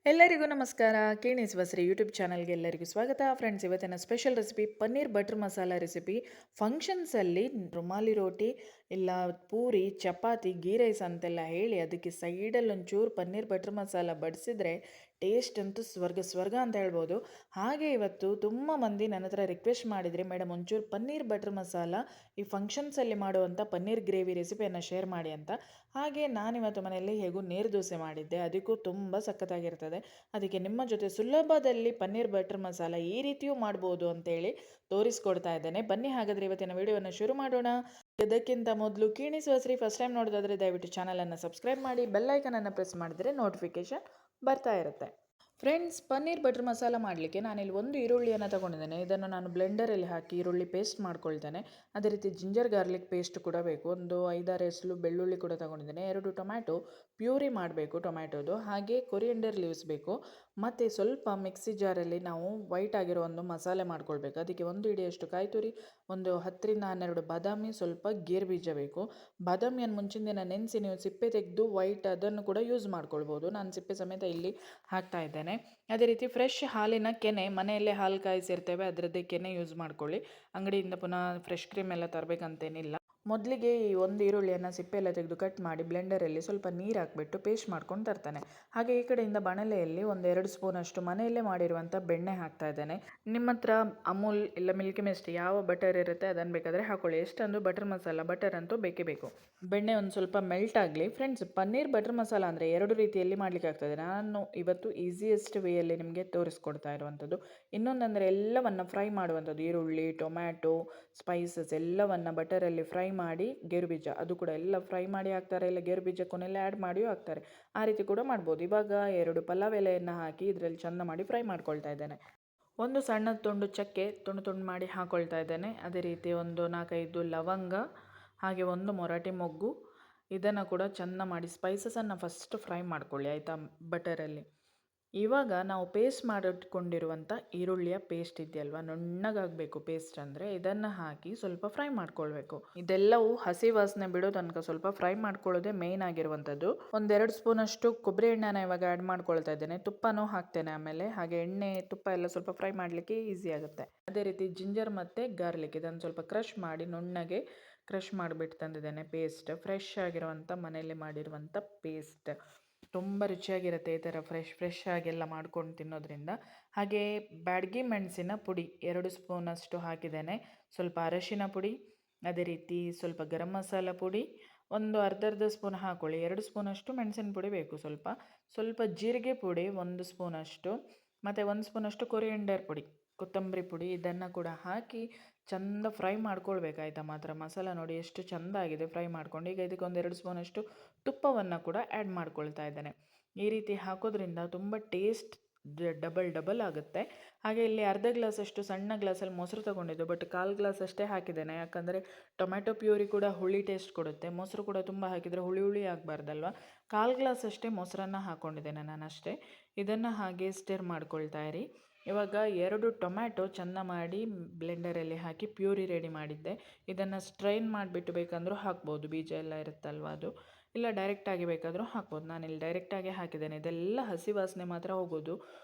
ಎಲ್ಲರಿಗೂ ನಮಸ್ಕಾರ. ಕೇಣಿಸ್ ಬಸ್ರಿ ಯೂಟ್ಯೂಬ್ ಚಾನಲ್ಗೆ ಎಲ್ಲರಿಗೂ ಸ್ವಾಗತ. ಫ್ರೆಂಡ್ಸ್, ಇವತ್ತಿನ special recipe paneer butter masala recipe. ಫಂಕ್ಷನ್ಸಲ್ಲಿ ರುಮಾಲಿ ರೋಟಿ ಇಲ್ಲ ಪೂರಿ, ಚಪಾತಿ, ಗೀ ರೈಸ್ ಅಂತೆಲ್ಲ ಹೇಳಿ ಅದಕ್ಕೆ ಸೈಡಲ್ಲಿ ಒಂಚೂರು ಪನ್ನೀರ್ ಬಟರ್ ಮಸಾಲ ಬಡಿಸಿದ್ರೆ ಟೇಸ್ಟ್ ಅಂತೂ ಸ್ವರ್ಗ ಅಂತ ಹೇಳ್ಬೋದು. ಹಾಗೆ ಇವತ್ತು ತುಂಬ ಮಂದಿ ನನ್ನ ಹತ್ರ ರಿಕ್ವೆಸ್ಟ್ ಮಾಡಿದರೆ, ಮೇಡಮ್ ಒಂಚೂರು ಪನ್ನೀರ್ ಬಟರ್ ಮಸಾಲ ಈ ಫಂಕ್ಷನ್ಸಲ್ಲಿ ಮಾಡುವಂಥ ಪನ್ನೀರ್ ಗ್ರೇವಿ ರೆಸಿಪಿಯನ್ನು ಶೇರ್ ಮಾಡಿ ಅಂತ. ಹಾಗೆ ನಾನಿವತ್ತು ಮನೆಯಲ್ಲಿ ಹೇಗೂ ನೀರು ದೋಸೆ ಮಾಡಿದ್ದೆ, ಅದಕ್ಕೂ ತುಂಬ ಸಖತ್ತಾಗಿರ್ತದೆ. ಅದಕ್ಕೆ ನಿಮ್ಮ ಜೊತೆ ಸುಲಭದಲ್ಲಿ ಪನ್ನೀರ್ ಬಟರ್ ಮಸಾಲ ಈ ರೀತಿಯೂ ಮಾಡ್ಬೋದು ಅಂತೇಳಿ ತೋರಿಸ್ಕೊಡ್ತಾ ಇದ್ದೇನೆ. ಬನ್ನಿ ಹಾಗಾದರೆ ಇವತ್ತಿನ ವಿಡಿಯೋವನ್ನು ಶುರು ಮಾಡೋಣ. ಇದಕ್ಕಿಂತ ಮೊದಲು ಕೀಣಿಸುವ ಫಸ್ಟ್ ಟೈಮ್ ನೋಡೋದಾದರೆ ದಯವಿಟ್ಟು ಚಾನಲನ್ನು ಸಬ್ಸ್ಕ್ರೈಬ್ ಮಾಡಿ, ಬೆಲ್ಲೈಕನನ್ನು ಪ್ರೆಸ್ ಮಾಡಿದರೆ ನೋಟಿಫಿಕೇಷನ್ ಬರ್ತಾ ಇರುತ್ತೆ. ಫ್ರೆಂಡ್ಸ್, ಪನ್ನೀರ್ ಬಟರ್ ಮಸಾಲ ಮಾಡಲಿಕ್ಕೆ ನಾನಿಲ್ಲಿ ಒಂದು ಈರುಳ್ಳಿಯನ್ನು ತಗೊಂಡಿದ್ದೇನೆ. ಇದನ್ನು ನಾನು ಬ್ಲೆಂಡರಲ್ಲಿ ಹಾಕಿ ಈರುಳ್ಳಿ ಪೇಸ್ಟ್ ಮಾಡ್ಕೊಳ್ತೇನೆ. ಅದೇ ರೀತಿ ಜಿಂಜರ್ ಗಾರ್ಲಿಕ್ ಪೇಸ್ಟ್ ಕೂಡ ಬೇಕು. ಒಂದು 5-6 ಎಸಳು ಬೆಳ್ಳುಳ್ಳಿ ಕೂಡ ತಗೊಂಡಿದ್ದೇನೆ. 2 ಟೊಮ್ಯಾಟೊ ಪ್ಯೂರಿ ಮಾಡಬೇಕು ಟೊಮ್ಯಾಟೊದು. ಹಾಗೆ ಕೊರಿಯಂಡರ್ ಲೀವ್ಸ್ ಬೇಕು. ಮತ್ತು ಸ್ವಲ್ಪ ಮಿಕ್ಸಿ ಜಾರಲ್ಲಿ ನಾವು ವೈಟ್ ಆಗಿರೋ ಒಂದು ಮಸಾಲೆ ಮಾಡ್ಕೊಳ್ಬೇಕು. ಅದಕ್ಕೆ 1 ಹಿಡಿಯಷ್ಟು ಕಾಯಿ ತುರಿ, ಒಂದು 10-12 ಬಾದಾಮಿ, ಸ್ವಲ್ಪ ಗೇರು ಬೀಜ ಬೇಕು. ಬಾದಾಮಿಯನ್ನು ಮುಂಚಿನ ದಿನ ನೆನೆಸಿ ನೀವು ಸಿಪ್ಪೆ ತೆಗೆದು ವೈಟ್ ಅದನ್ನು ಕೂಡ ಯೂಸ್ ಮಾಡ್ಕೊಳ್ಬೋದು. ನಾನು ಸಿಪ್ಪೆ ಸಮೇತ ಇಲ್ಲಿ ಹಾಕ್ತಾ ಇದ್ದೇನೆ. ಅದೇ ರೀತಿ ಫ್ರೆಶ್ ಹಾಲಿನ ಕೆನೆ, ಮನೆಯಲ್ಲೇ ಹಾಲು ಕಾಯಿಸಿರ್ತೇವೆ ಅದರದ್ದೇ ಕೆನೆ ಯೂಸ್ ಮಾಡ್ಕೊಳ್ಳಿ. ಅಂಗಡಿಯಿಂದ ಪುನಃ ಫ್ರೆಶ್ ಕ್ರೀಮ್ ಎಲ್ಲ ತರಬೇಕಂತೇನಿಲ್ಲ. ಮೊದಲಿಗೆ ಈ ಒಂದು ಈರುಳ್ಳಿಯನ್ನು ಸಿಪ್ಪೆ ಎಲ್ಲ ತೆಗೆದು ಕಟ್ ಮಾಡಿ ಬ್ಲೆಂಡರಲ್ಲಿ ಸ್ವಲ್ಪ ನೀರು ಹಾಕಿಬಿಟ್ಟು ಪೇಸ್ಟ್ ಮಾಡ್ಕೊಂಡು ತರ್ತಾನೆ. ಹಾಗೆ ಈ ಕಡೆಯಿಂದ ಬಾಣಲೆಯಲ್ಲಿ 1-2 ಸ್ಪೂನಷ್ಟು ಮನೆಯಲ್ಲೇ ಮಾಡಿರುವಂಥ ಬೆಣ್ಣೆ ಹಾಕ್ತಾ ಇದ್ದೇನೆ. ನಿಮ್ಮ ಹತ್ರ ಅಮೂಲ್ ಇಲ್ಲ ಮಿಲ್ಕಿ ಮಿಸ್ಟ್ ಯಾವ ಬಟರ್ ಇರುತ್ತೆ ಅದನ್ನು ಬೇಕಾದರೆ ಹಾಕೊಳ್ಳಿ. ಎಷ್ಟೊಂದು ಬಟರ್ ಮಸಾಲ, ಬಟರ್ ಅಂತೂ ಬೇಕೇ ಬೇಕು. ಬೆಣ್ಣೆ ಒಂದು ಸ್ವಲ್ಪ ಮೆಲ್ಟ್ ಆಗಲಿ. ಫ್ರೆಂಡ್ಸ್, ಪನ್ನೀರ್ ಬಟರ್ ಮಸಾಲ ಅಂದರೆ 2 ರೀತಿಯಲ್ಲಿ ಮಾಡಲಿಕ್ಕೆ ಆಗ್ತದೆ. ನಾನು ಇವತ್ತು ಈಸಿಯೆಸ್ಟ್ ವೇಯಲ್ಲಿ ನಿಮಗೆ ತೋರಿಸ್ಕೊಡ್ತಾ ಇರುವಂಥದ್ದು. ಇನ್ನೊಂದಂದರೆ ಎಲ್ಲವನ್ನು ಫ್ರೈ ಮಾಡುವಂಥದ್ದು. ಈರುಳ್ಳಿ, ಟೊಮ್ಯಾಟೊ, ಸ್ಪೈಸಸ್ ಎಲ್ಲವನ್ನು ಬಟರಲ್ಲಿ ಫ್ರೈ ಮಾಡಿ, ಗೇರು ಬೀಜ ಅದು ಕೂಡ ಎಲ್ಲ ಫ್ರೈ ಮಾಡಿ ಹಾಕ್ತಾರೆ, ಇಲ್ಲ ಗೇರು ಬೀಜ ಕೊನೆಯಲ್ಲೇ ಆ್ಯಡ್ ಮಾಡಿಯೂ ಹಾಕ್ತಾರೆ. ಆ ರೀತಿ ಕೂಡ ಮಾಡ್ಬೋದು. ಇವಾಗ 2 ಪಲಾವ್ ಎಲೆಯನ್ನು ಹಾಕಿ ಇದರಲ್ಲಿ ಚೆಂದ ಮಾಡಿ ಫ್ರೈ ಮಾಡ್ಕೊಳ್ತಾ ಇದ್ದೇನೆ. ಒಂದು ಸಣ್ಣ ತುಂಡು ಚಕ್ಕೆ ತುಂಡು ಮಾಡಿ ಹಾಕ್ಕೊಳ್ತಾ ಇದ್ದೇನೆ. ಅದೇ ರೀತಿ ಒಂದು 4-5 ಲವಂಗ, ಹಾಗೆ ಒಂದು ಮೊರಾಟಿ ಮೊಗ್ಗು. ಇದನ್ನು ಕೂಡ ಚೆಂದ ಮಾಡಿ ಸ್ಪೈಸಸನ್ನು ಫಸ್ಟ್ ಫ್ರೈ ಮಾಡ್ಕೊಳ್ಳಿ ಆಯಿತಾ, ಬಟರಲ್ಲಿ. ಇವಾಗ ನಾವು ಪೇಸ್ಟ್ ಮಾಡಿಟ್ಕೊಂಡಿರುವಂಥ ಈರುಳ್ಳಿಯ ಪೇಸ್ಟ್ ಇದೆಯಲ್ವ, ನುಣ್ಣಗಾಗಬೇಕು ಪೇಸ್ಟ್ ಅಂದರೆ. ಇದನ್ನು ಹಾಕಿ ಸ್ವಲ್ಪ ಫ್ರೈ ಮಾಡ್ಕೊಳ್ಬೇಕು. ಇದೆಲ್ಲವೂ ಹಸಿ ವಾಸನೆ ಬಿಡೋ ತನಕ ಸ್ವಲ್ಪ ಫ್ರೈ ಮಾಡ್ಕೊಳ್ಳೋದೇ ಮೇಯ್ನ್ ಆಗಿರುವಂಥದ್ದು. 1-2 ಸ್ಪೂನಷ್ಟು ಕೊಬ್ಬರಿ ಎಣ್ಣೆನ ಇವಾಗ ಆ್ಯಡ್ ಮಾಡ್ಕೊಳ್ತಾ ಇದ್ದೇನೆ. ತುಪ್ಪನೂ ಹಾಕ್ತೇನೆ ಆಮೇಲೆ. ಹಾಗೆ ಎಣ್ಣೆ ತುಪ್ಪ ಎಲ್ಲ ಸ್ವಲ್ಪ ಫ್ರೈ ಮಾಡಲಿಕ್ಕೆ ಈಸಿ ಆಗುತ್ತೆ. ಅದೇ ರೀತಿ ಜಿಂಜರ್ ಮತ್ತು ಗಾರ್ಲಿಕ್ ಇದನ್ನು ಸ್ವಲ್ಪ ಕ್ರಷ್ ಮಾಡಿ ನುಣ್ಣಗೆ ಕ್ರಷ್ ಮಾಡಿಬಿಟ್ಟು ತಂದಿದ್ದೇನೆ ಪೇಸ್ಟ್. ಫ್ರೆಶ್ ಆಗಿರುವಂಥ ಮನೆಯಲ್ಲಿ ಮಾಡಿರುವಂಥ ಪೇಸ್ಟ್ ತುಂಬ ರುಚಿಯಾಗಿರುತ್ತೆ ಈ ಥರ ಫ್ರೆಶ್ ಆಗೆಲ್ಲ ಮಾಡ್ಕೊಂಡು ತಿನ್ನೋದ್ರಿಂದ. ಹಾಗೆ ಬ್ಯಾಡಗಿ ಮೆಣಸಿನ ಪುಡಿ 2 ಸ್ಪೂನಷ್ಟು ಹಾಕಿದ್ದೇನೆ. ಸ್ವಲ್ಪ ಅರಶಿನ ಪುಡಿ, ಅದೇ ರೀತಿ ಸ್ವಲ್ಪ ಗರಂ ಮಸಾಲ ಪುಡಿ ಒಂದು ಅರ್ಧ ಸ್ಪೂನ್ ಹಾಕ್ಕೊಳ್ಳಿ. 2 ಸ್ಪೂನಷ್ಟು ಮೆಣಸಿನ ಪುಡಿ ಬೇಕು. ಸ್ವಲ್ಪ ಜೀರಿಗೆ ಪುಡಿ 1 ಸ್ಪೂನಷ್ಟು, ಮತ್ತು 1 ಸ್ಪೂನಷ್ಟು ಕೊರಿಯಂಡರ್ ಪುಡಿ, ಕೊತ್ತಂಬರಿ ಪುಡಿ. ಇದನ್ನು ಕೂಡ ಹಾಕಿ ಚೆಂದ ಫ್ರೈ ಮಾಡ್ಕೊಳ್ಬೇಕಾಯ್ತಾ. ಮಾತ್ರ ಮಸಾಲ ನೋಡಿ ಎಷ್ಟು ಚೆಂದ ಆಗಿದೆ ಫ್ರೈ ಮಾಡ್ಕೊಂಡು. ಈಗ ಇದಕ್ಕೆ 1-2 ಸ್ಪೂನಷ್ಟು ತುಪ್ಪವನ್ನು ಕೂಡ ಆ್ಯಡ್ ಮಾಡ್ಕೊಳ್ತಾ ಇದ್ದೇನೆ. ಈ ರೀತಿ ಹಾಕೋದ್ರಿಂದ ತುಂಬ ಟೇಸ್ಟ್ ಡಬಲ್ ಆಗುತ್ತೆ. ಹಾಗೆ ಇಲ್ಲಿ ಅರ್ಧ ಗ್ಲಾಸಷ್ಟು ಸಣ್ಣ ಗ್ಲಾಸಲ್ಲಿ ಮೊಸರು ತೊಗೊಂಡಿದ್ದು, ಬಟ್ 1/4 ಗ್ಲಾಸ್ ಅಷ್ಟೇ ಹಾಕಿದ್ದೇನೆ. ಯಾಕಂದರೆ ಟೊಮ್ಯಾಟೊ ಪ್ಯೂರಿ ಕೂಡ ಹುಳಿ ಟೇಸ್ಟ್ ಕೊಡುತ್ತೆ. ಮೊಸರು ಕೂಡ ತುಂಬ ಹಾಕಿದರೆ ಹುಳಿ ಆಗಬಾರ್ದಲ್ವ. 1/4 ಗ್ಲಾಸ್ ಅಷ್ಟೇ ಮೊಸರನ್ನು ಹಾಕ್ಕೊಂಡಿದ್ದೇನೆ ನಾನು ಅಷ್ಟೇ. ಇದನ್ನು ಹಾಗೆ ಸ್ಟಿರ್ ಮಾಡ್ಕೊಳ್ತಾ ಇರಿ. ಇವಾಗ 2 ಟೊಮ್ಯಾಟೊ ಚೆಂದ ಮಾಡಿ ಬ್ಲೆಂಡರಲ್ಲಿ ಹಾಕಿ ಪ್ಯೂರಿ ರೆಡಿ ಮಾಡಿದ್ದೆ. ಇದನ್ನು ಸ್ಟ್ರೈನ್ ಮಾಡಿಬಿಟ್ಟು ಬೇಕಂದ್ರೂ ಹಾಕ್ಬೋದು, ಬೀಜ ಎಲ್ಲ ಇರುತ್ತಲ್ವ ಅದು. ಇಲ್ಲ ಡೈರೆಕ್ಟಾಗಿ ಬೇಕಾದರೂ ಹಾಕ್ಬೋದು. ನಾನಿಲ್ಲಿ ಡೈರೆಕ್ಟಾಗಿ ಹಾಕಿದ್ದೇನೆ. ಇದೆಲ್ಲ ಹಸಿ ವಾಸನೆ ಮಾತ್ರ ಹೋಗೋದು,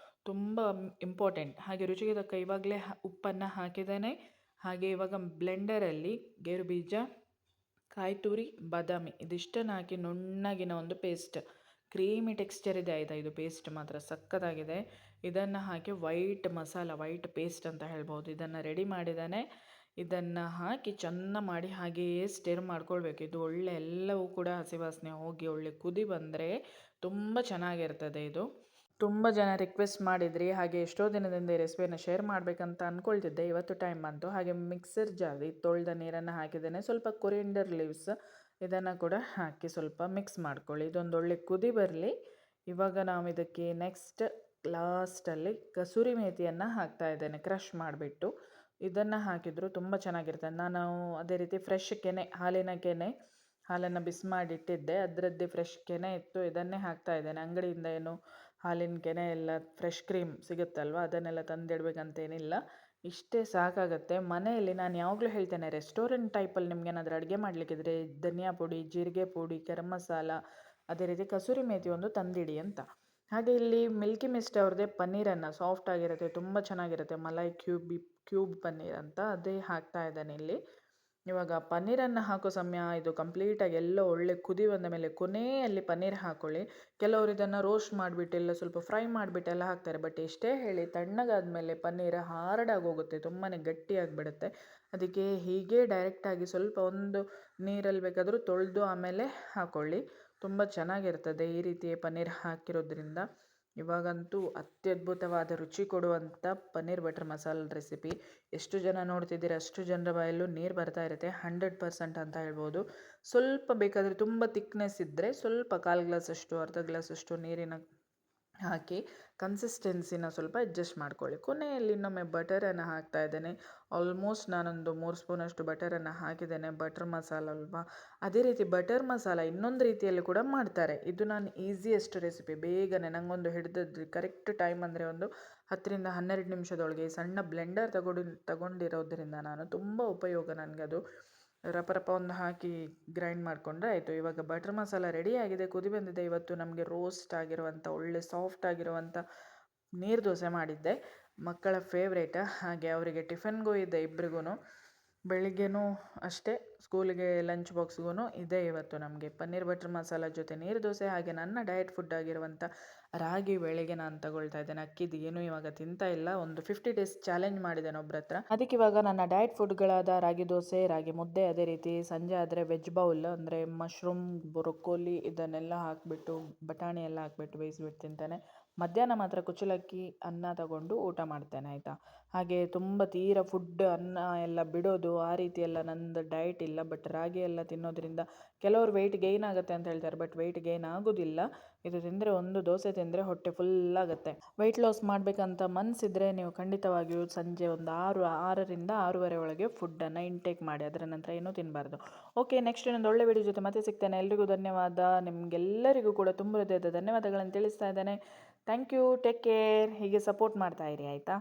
ತುಂಬ ಇಂಪಾರ್ಟೆಂಟ್. ಹಾಗೆ ರುಚಿಗೆ ತಕ್ಕ ಇವಾಗಲೇ ಉಪ್ಪನ್ನು ಹಾಕಿದ್ದೇನೆ. ಹಾಗೆ ಇವಾಗ ಬ್ಲೆಂಡರಲ್ಲಿ ಗೇರು ಬೀಜ, ಕಾಯಿ ತುರಿ, ಬಾದಾಮಿ ಇದಿಷ್ಟನ್ನು ಹಾಕಿ ನುಣ್ಣಗಿನ ಒಂದು ಪೇಸ್ಟ್, ಕ್ರೀಮಿ ಟೆಕ್ಸ್ಚರ್ ಇದೆ ಆಯಿತಾ. ಇದು ಪೇಸ್ಟ್ ಮಾತ್ರ ಸಖತ್ತಾಗಿದೆ. ಇದನ್ನು ಹಾಕಿ ವೈಟ್ ಮಸಾಲ, ವೈಟ್ ಪೇಸ್ಟ್ ಅಂತ ಹೇಳ್ಬೋದು, ಇದನ್ನು ರೆಡಿ ಮಾಡಿದ್ದಾನೆ. ಇದನ್ನು ಹಾಕಿ ಚೆಂದ ಮಾಡಿ ಹಾಗೆಯೇ ಸ್ಟಿರ್ ಮಾಡ್ಕೊಳ್ಬೇಕು. ಇದು ಒಳ್ಳೆ ಎಲ್ಲವೂ ಕೂಡ ಹಸಿ ವಾಸನೆ ಹೋಗಿ ಒಳ್ಳೆ ಕುದಿ ಬಂದರೆ ತುಂಬ ಚೆನ್ನಾಗಿರ್ತದೆ ಇದು. ತುಂಬ ಜನ ರಿಕ್ವೆಸ್ಟ್ ಮಾಡಿದ್ರಿ. ಹಾಗೆ ಎಷ್ಟೋ ದಿನದಿಂದ ಈ ರೆಸಿಪಿಯನ್ನು ಶೇರ್ ಮಾಡಬೇಕಂತ ಅಂದ್ಕೊಳ್ತಿದ್ದೆ. ಇವತ್ತು ಟೈಮ್ ಬಂತು. ಹಾಗೆ ಮಿಕ್ಸರ್ ಜಾರ್ ತೊಳೆದ ನೀರನ್ನು ಹಾಕಿದ್ದೇನೆ. ಸ್ವಲ್ಪ ಕೊರಿಯಂಡರ್ ಲೀವ್ಸ್ ಇದನ್ನು ಕೂಡ ಹಾಕಿ ಸ್ವಲ್ಪ ಮಿಕ್ಸ್ ಮಾಡ್ಕೊಳ್ಳಿ. ಇದೊಂದು ಒಳ್ಳೆ ಕುದಿ ಬರಲಿ. ಇವಾಗ ನಾವು ಇದಕ್ಕೆ ನೆಕ್ಸ್ಟ್ ಲಾಸ್ಟಲ್ಲಿ ಕಸೂರಿ ಮೇಥಿಯನ್ನು ಹಾಕ್ತಾ ಇದ್ದೇನೆ, ಕ್ರಷ್ ಮಾಡಿಬಿಟ್ಟು. ಇದನ್ನು ಹಾಕಿದರೂ ತುಂಬ ಚೆನ್ನಾಗಿರ್ತದೆ. ನಾನು ಅದೇ ರೀತಿ ಫ್ರೆಶ್ ಕೆನೆ, ಹಾಲನ್ನು ಬಿಸಿ ಮಾಡಿಟ್ಟಿದ್ದೆ, ಅದರದ್ದೇ ಫ್ರೆಶ್ ಕೆನೆ ಇತ್ತು. ಇದನ್ನೇ ಹಾಕ್ತಾ ಇದ್ದೇನೆ. ಅಂಗಡಿಯಿಂದ ಏನು ಹಾಲಿನ ಕೆನೆ ಎಲ್ಲ ಫ್ರೆಶ್ ಕ್ರೀಮ್ ಸಿಗುತ್ತಲ್ವ, ಅದನ್ನೆಲ್ಲ ತಂದಿಡಬೇಕಂತೇನಿಲ್ಲ. ಇಷ್ಟೇ ಸಾಕಾಗುತ್ತೆ. ಮನೆಯಲ್ಲಿ ನಾನು ಯಾವಾಗಲೂ ಹೇಳ್ತೇನೆ, ರೆಸ್ಟೋರೆಂಟ್ ಟೈಪಲ್ಲಿ ನಿಮ್ಗೆ ಏನಾದರೂ ಅಡುಗೆ ಮಾಡಲಿಕ್ಕಿದ್ರೆ ಧನಿಯಾ ಪುಡಿ, ಜೀರಿಗೆ ಪುಡಿ, ಗರಂ ಮಸಾಲ, ಅದೇ ರೀತಿ ಕಸೂರಿ ಮೇಥಿ ಒಂದು ತಂದಿಡಿ ಅಂತ. ಹಾಗೆ ಇಲ್ಲಿ ಮಿಲ್ಕಿ ಮಿಸ್ಟ್ ಅವ್ರದ್ದೇ ಪನ್ನೀರನ್ನು ಸಾಫ್ಟ್ ಆಗಿರುತ್ತೆ, ತುಂಬ ಚೆನ್ನಾಗಿರುತ್ತೆ. ಮಲೈ ಕ್ಯೂಬ್ ಪನ್ನೀರ್ ಅಂತ ಅದೇ ಹಾಕ್ತಾ ಇದ್ದಾನೆ ಇಲ್ಲಿ. ಇವಾಗ ಪನ್ನೀರನ್ನು ಹಾಕೋ ಸಮಯ ಇದು ಕಂಪ್ಲೀಟಾಗಿ ಎಲ್ಲೋ ಒಳ್ಳೆ ಕುದಿ ಬಂದ ಮೇಲೆ ಕೊನೆಯಲ್ಲಿ ಪನ್ನೀರ್ ಹಾಕ್ಕೊಳ್ಳಿ. ಕೆಲವರು ಇದನ್ನು ರೋಸ್ಟ್ ಮಾಡಿಬಿಟ್ಟು ಎಲ್ಲ ಸ್ವಲ್ಪ ಫ್ರೈ ಮಾಡಿಬಿಟ್ಟೆಲ್ಲ ಹಾಕ್ತಾರೆ. ಬಟ್ ಎಷ್ಟೇ ಹೇಳಿ ತಣ್ಣಗಾದ್ಮೇಲೆ ಪನ್ನೀರ್ ಹಾರ್ಡ್ ಆಗೋಗುತ್ತೆ, ತುಂಬಾ ಗಟ್ಟಿಯಾಗಿಬಿಡುತ್ತೆ. ಅದಕ್ಕೆ ಹೀಗೆ ಡೈರೆಕ್ಟಾಗಿ ಸ್ವಲ್ಪ ಒಂದು ನೀರಲ್ಲಿ ಬೇಕಾದರೂ ತೊಳೆದು ಆಮೇಲೆ ಹಾಕ್ಕೊಳ್ಳಿ. ತುಂಬ ಚೆನ್ನಾಗಿರ್ತದೆ ಈ ರೀತಿ ಪನ್ನೀರ್ ಹಾಕಿರೋದ್ರಿಂದ. ಇವಾಗಂತೂ ಅತ್ಯದ್ಭುತವಾದ ರುಚಿ ಕೊಡುವಂಥ ಪನ್ನೀರ್ ಬಟರ್ ಮಸಾಲ ರೆಸಿಪಿ. ಎಷ್ಟು ಜನ ನೋಡ್ತಿದ್ದೀರ ಅಷ್ಟು ಜನರ ಬಾಯಲ್ಲೂ ನೀರು ಬರ್ತಾ ಇರುತ್ತೆ. 100% ಅಂತ ಹೇಳ್ಬೋದು. ಸ್ವಲ್ಪ ಬೇಕಾದರೆ ತುಂಬ ತಿಕ್ನೆಸ್ ಇದ್ದರೆ ಸ್ವಲ್ಪ 1/4 ಗ್ಲಾಸಷ್ಟು ಅರ್ಧ ಗ್ಲಾಸಷ್ಟು ನೀರಿನ ಹಾಕಿ ಕನ್ಸಿಸ್ಟೆನ್ಸಿನ ಸ್ವಲ್ಪ ಅಡ್ಜಸ್ಟ್ ಮಾಡ್ಕೊಳ್ಳಿ. ಕೊನೆಯಲ್ಲಿ ಇನ್ನೊಮ್ಮೆ ಬಟರನ್ನು ಹಾಕ್ತಾ ಇದ್ದೇನೆ. ಆಲ್ಮೋಸ್ಟ್ ನಾನೊಂದು 3 ಸ್ಪೂನಷ್ಟು ಬಟರನ್ನು ಹಾಕಿದ್ದೇನೆ. ಬಟರ್ ಮಸಾಲ ಅಲ್ವಾ, ಅದೇ ರೀತಿ ಬಟರ್ ಮಸಾಲ ಇನ್ನೊಂದು ರೀತಿಯಲ್ಲಿ ಕೂಡ ಮಾಡ್ತಾರೆ. ಇದು ನಾನು ಈಸಿಯೆಸ್ಟ್ ರೆಸಿಪಿ, ಬೇಗನೆ ನನಗೊಂದು ಹಿಡಿದದ್ದು ಕರೆಕ್ಟ್ ಟೈಮ್ ಅಂದರೆ ಒಂದು 10 ರಿಂದ 12 ನಿಮಿಷದೊಳಗೆ. ಸಣ್ಣ ಬ್ಲೆಂಡರ್ ತಗೊಂಡಿರೋದ್ರಿಂದ ನಾನು ತುಂಬ ಉಪಯೋಗ ನನಗೆ ಅದು. ರಪ ಒಂದು ಹಾಕಿ ಗ್ರೈಂಡ್ ಮಾಡಿಕೊಂಡ್ರೆ ಆಯಿತು. ಇವಾಗ ಬಟರ್ ಮಸಾಲ ರೆಡಿ ಆಗಿದೆ, ಕುದಿ ಬಂದಿದೆ. ಇವತ್ತು ನಮಗೆ ರೋಸ್ಟ್ ಆಗಿರುವಂಥ ಒಳ್ಳೆ ಸಾಫ್ಟ್ ಆಗಿರುವಂಥ ನೀರು ದೋಸೆ ಮಾಡಿದ್ದೆ, ಮಕ್ಕಳ ಫೇವ್ರೇಟ. ಹಾಗೆ ಅವರಿಗೆ ಟಿಫನ್ಗೂ ಇದೆ ಇಬ್ರಿಗೂ. ಬೆಳಿಗ್ಗೆನೂ ಅಷ್ಟೇ, ಸ್ಕೂಲಿಗೆ ಲಂಚ್ ಬಾಕ್ಸ್ಗೂ ಇದೆ ಇವತ್ತು ನಮಗೆ ಪನ್ನೀರ್ ಬಟರ್ ಮಸಾಲ ಜೊತೆ ನೀರು ದೋಸೆ. ಹಾಗೆ ನನ್ನ ಡಯಟ್ ಫುಡ್ ಆಗಿರುವಂಥ ರಾಗಿ ಬೆಳಗ್ಗೆ ನಾನು ತಗೊಳ್ತಾ ಇದ್ದೇನೆ. ಅಕ್ಕಿದು ಏನೂ ಇವಾಗ ತಿಂತಾ ಇಲ್ಲ. ಒಂದು 50 ಡೇಸ್ ಚಾಲೆಂಜ್ ಮಾಡಿದ್ದೇನೆ ಒಬ್ಬರ ಹತ್ರ. ಅದಕ್ಕೆ ಇವಾಗ ನನ್ನ ಡಯಟ್ ಫುಡ್ಗಳಾದ ರಾಗಿ ದೋಸೆ, ರಾಗಿ ಮುದ್ದೆ, ಅದೇ ರೀತಿ ಸಂಜೆ ಆದರೆ ವೆಜ್ ಬೌಲ್ ಅಂದರೆ ಮಶ್ರೂಮ್, ಬ್ರೊಕ್ಕೋಲಿ ಇದನ್ನೆಲ್ಲ ಹಾಕಿಬಿಟ್ಟು ಬಟಾಣಿ ಎಲ್ಲ ಹಾಕಿಬಿಟ್ಟು ಬೇಯಿಸಿಬಿಟ್ಟು ತಿಂತೇನೆ. ಮಧ್ಯಾಹ್ನ ಮಾತ್ರ ಕುಚ್ಚಲಕ್ಕಿ ಅನ್ನ ತಗೊಂಡು ಊಟ ಮಾಡ್ತೇನೆ, ಆಯಿತಾ. ಹಾಗೆ ತುಂಬ ತೀರ ಫುಡ್ ಅನ್ನ ಎಲ್ಲ ಬಿಡೋದು ಆ ರೀತಿ ಎಲ್ಲ ನಂದು ಡಯಟ್ ಇಲ್ಲ. ಬಟ್ ರಾಗಿ ಎಲ್ಲ ತಿನ್ನೋದ್ರಿಂದ ಕೆಲವರು ವೆಯ್ಟ್ ಗೇಯ್ನ್ ಆಗುತ್ತೆ ಅಂತ ಹೇಳ್ತಾರೆ. ಬಟ್ ವೆಯ್ಟ್ ಗೇಯ್ನ್ ಆಗೋದಿಲ್ಲ. ಇದು ತಿಂದರೆ ಒಂದು ದೋಸೆ ತಿಂದರೆ ಹೊಟ್ಟೆ ಫುಲ್ ಆಗುತ್ತೆ. ವೆಯ್ಟ್ ಲಾಸ್ ಮಾಡಬೇಕಂತ ಮನಸ್ಸಿದ್ರೆ ನೀವು ಖಂಡಿತವಾಗಿಯೂ ಸಂಜೆ ಒಂದು 6 ರಿಂದ 6:30 ಒಳಗೆ ಫುಡ್ಡನ್ನು ಇಂಟೇಕ್ ಮಾಡಿ. ಅದರ ನಂತರ ಏನೂ ತಿನ್ನಬಾರ್ದು. ಓಕೆ, ನೆಕ್ಸ್ಟ್ ಇನ್ನೊಂದು ಒಳ್ಳೆ ವಿಡಿಯೋ ಜೊತೆ ಮತ್ತೆ ಸಿಗ್ತೇನೆ. ಎಲ್ರಿಗೂ ಧನ್ಯವಾದ. ನಿಮಗೆಲ್ಲರಿಗೂ ಕೂಡ ತುಂಬ ಹೃದಯದ ಧನ್ಯವಾದಗಳನ್ನು ತಿಳಿಸ್ತಾ ಇದ್ದೇನೆ. Thank you, take care. ಹೀಗೆ ಸಪೋರ್ಟ್ ಮಾಡ್ತಾ ಇರಿ, ಆಯಿತಾ.